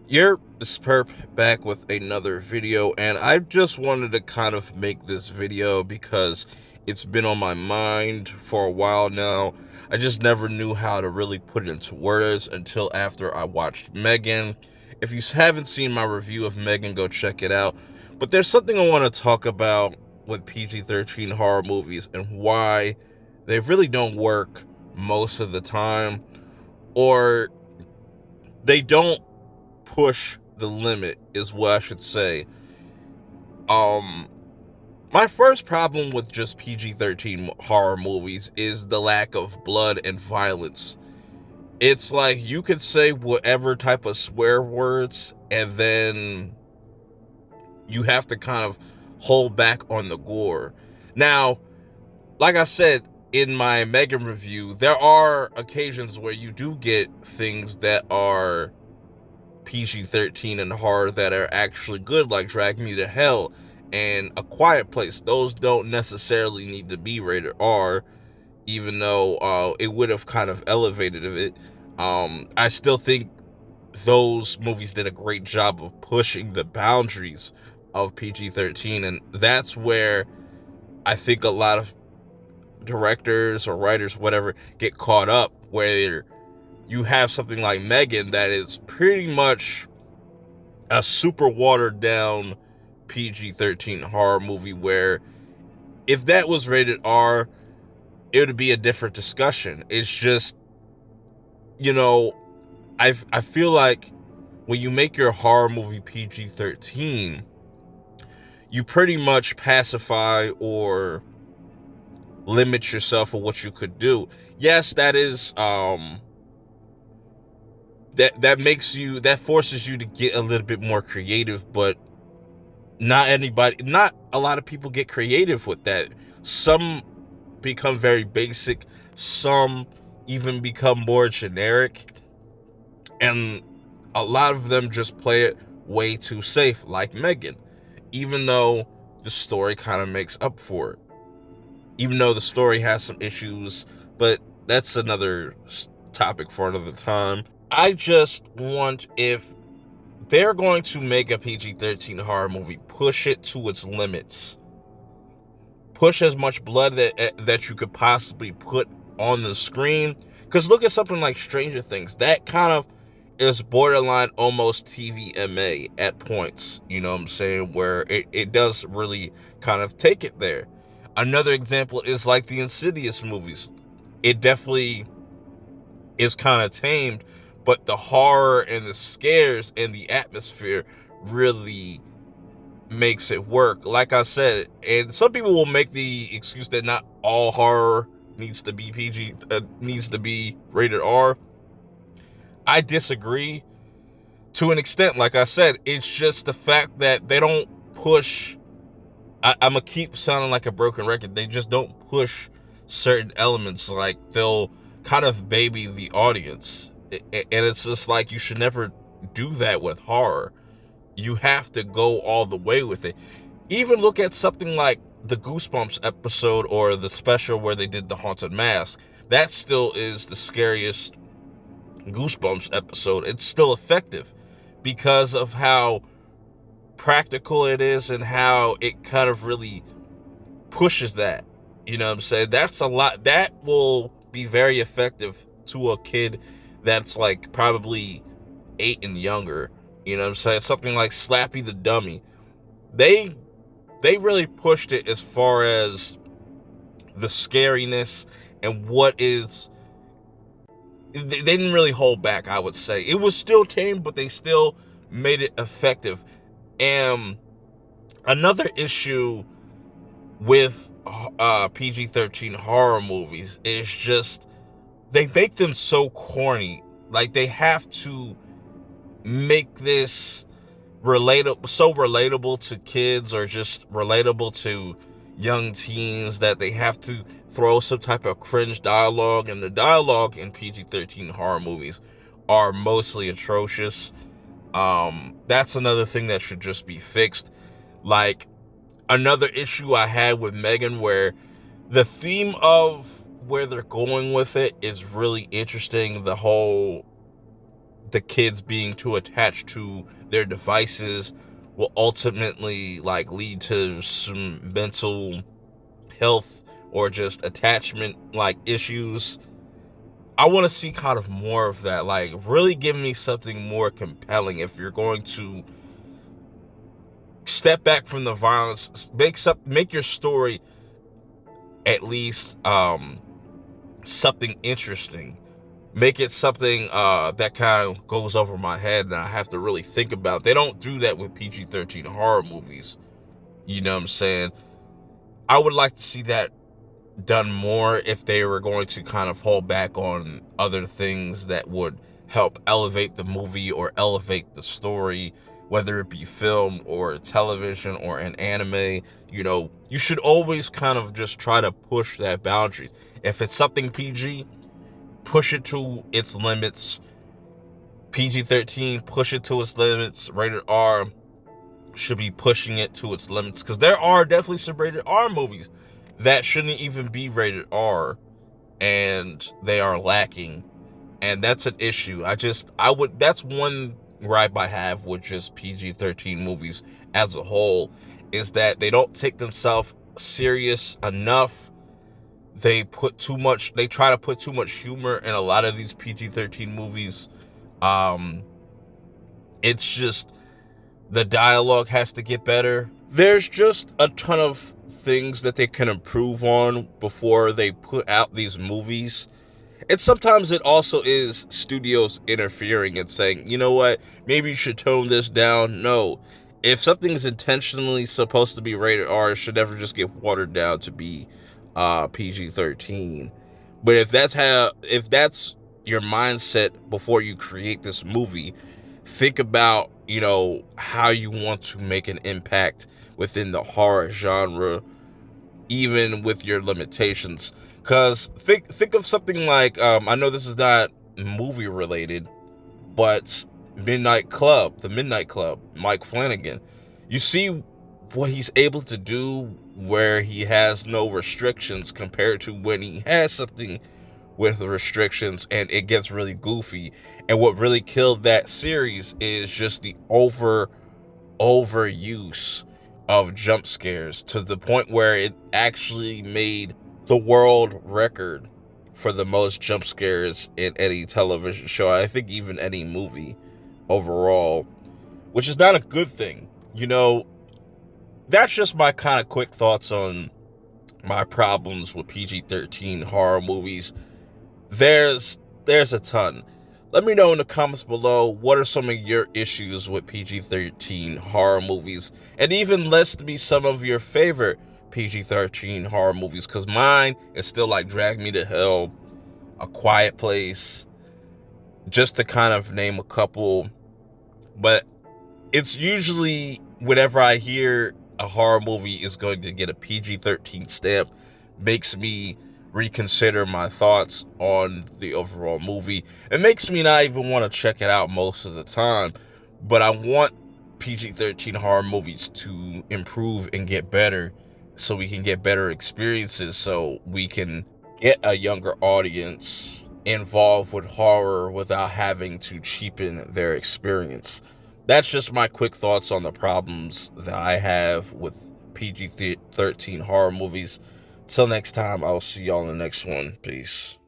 Yerp, this is Perp back with another video, and I just wanted to kind of make this video because it's been on my mind for a while now. I just never knew how to really put it into words until after I watched Megan. If you haven't seen my review of Megan, go check it out. But there's something I want to talk about with PG-13 horror movies and why they really don't work most of the time, or they don't push the limit is what I should say. Um my first problem with just PG-13 horror movies is the lack of blood and violence. It's like you could say whatever type of swear words and then you have to kind of hold back on the gore. Now, like I said in my Megan review, there are occasions where you do get things that are PG-13 and horror that are actually good, like Drag Me to Hell and A Quiet Place. Those don't necessarily need to be rated R, even though it would have kind of elevated it. I still think those movies did a great job of pushing the boundaries of PG-13, and that's where I think a lot of directors or writers, whatever, get caught up, where you have something like Megan that is pretty much a super watered down PG-13 horror movie, where if that was rated R, it would be a different discussion. It's just, you know, I feel like when you make your horror movie PG-13, you pretty much pacify or limit yourself of what you could do. Yes, that is that forces you to get a little bit more creative, but not a lot of people get creative with that. Some become very basic, some even become more generic, and a lot of them just play it way too safe, like Megan, even though the story kind of makes up for it. Even though the story has some issues, but that's another topic for another time. I just want, if they're going to make a PG-13 horror movie, push it to its limits. Push as much blood that you could possibly put on the screen. Because look at something like Stranger Things. That kind of is borderline almost TVMA at points. You know what I'm saying? Where it does really kind of take it there. Another example is like the Insidious movies. It definitely is kind of tamed, but the horror and the scares and the atmosphere really makes it work. Like I said, and some people will make the excuse that not all horror needs to be needs to be rated R. I disagree to an extent. Like I said, it's just the fact that they don't push. I'm gonna keep sounding like a broken record. They just don't push certain elements. Like, they'll kind of baby the audience, and it's just like, you should never do that with horror. You have to go all the way with it. Even look at something like the Goosebumps episode or the special where they did the Haunted Mask. That still is the scariest Goosebumps episode. It's still effective because of how practical it is and how it kind of really pushes that. You know what I'm saying? That's a lot. That will be very effective to a kid that's like probably 8 and younger. You know what I'm saying? Something like Slappy the Dummy. They really pushed it as far as the scariness and what is. They didn't really hold back, I would say. It was still tame, but they still made it effective. And another issue with PG-13 horror movies is just they make them so corny. Like, they have to make this relatable to kids, or just relatable to young teens, that they have to throw some type of cringe dialogue, and the dialogue in PG-13 horror movies are mostly atrocious. That's another thing that should just be fixed. Like, another issue I had with Megan, where the theme of where they're going with it is really interesting. The whole the kids being too attached to their devices will ultimately like lead to some mental health or just attachment like issues. I want to see kind of more of that. Like, really give me something more compelling if you're going to step back from the violence. Make your story at least something interesting. Make it something that kind of goes over my head and I have to really think about. They don't do that with PG-13 horror movies. You know what I'm saying? I would like to see that done more if they were going to kind of hold back on other things that would help elevate the movie or elevate the story, whether it be film or television or an anime. You know, you should always kind of just try to push that boundaries. If it's something PG, push it to its limits. PG-13, push it to its limits. Rated R should be pushing it to its limits, because there are definitely some rated R movies that shouldn't even be rated R, and they are lacking, and that's an issue. That's one gripe I have with just PG-13 movies as a whole, is that they don't take themselves serious enough. They try to put too much humor in a lot of these PG-13 movies. It's just, the dialogue has to get better. There's just a ton of things that they can improve on before they put out these movies. And sometimes it also is studios interfering and saying, you know what, maybe you should tone this down. No, if something is intentionally supposed to be rated R, it should never just get watered down to be PG-13. But if that's your mindset before you create this movie, think about, you know, how you want to make an impact within the horror genre, even with your limitations. Because think of something like, I know this is not movie related, but the Midnight Club, Mike Flanagan. You see what he's able to do where he has no restrictions compared to when he has something with the restrictions and it gets really goofy. And what really killed that series is just the overuse of jump scares, to the point where it actually made the world record for the most jump scares in any television show. I think even any movie overall, which is not a good thing. You know, that's just my kind of quick thoughts on my problems with PG-13 horror movies. There's a ton. Let me know in the comments below, what are some of your issues with PG-13 horror movies? And even list me some of your favorite PG-13 horror movies, because mine is still like Drag Me to Hell, A Quiet Place, just to kind of name a couple. But it's usually, whenever I hear a horror movie is going to get a PG-13 stamp, makes me reconsider my thoughts on the overall movie. It makes me not even want to check it out most of the time, but I want PG-13 horror movies to improve and get better, so we can get better experiences, so we can get a younger audience involved with horror without having to cheapen their experience. That's just my quick thoughts on the problems that I have with PG-13 horror movies. Till next time, I'll see y'all in the next one. Peace.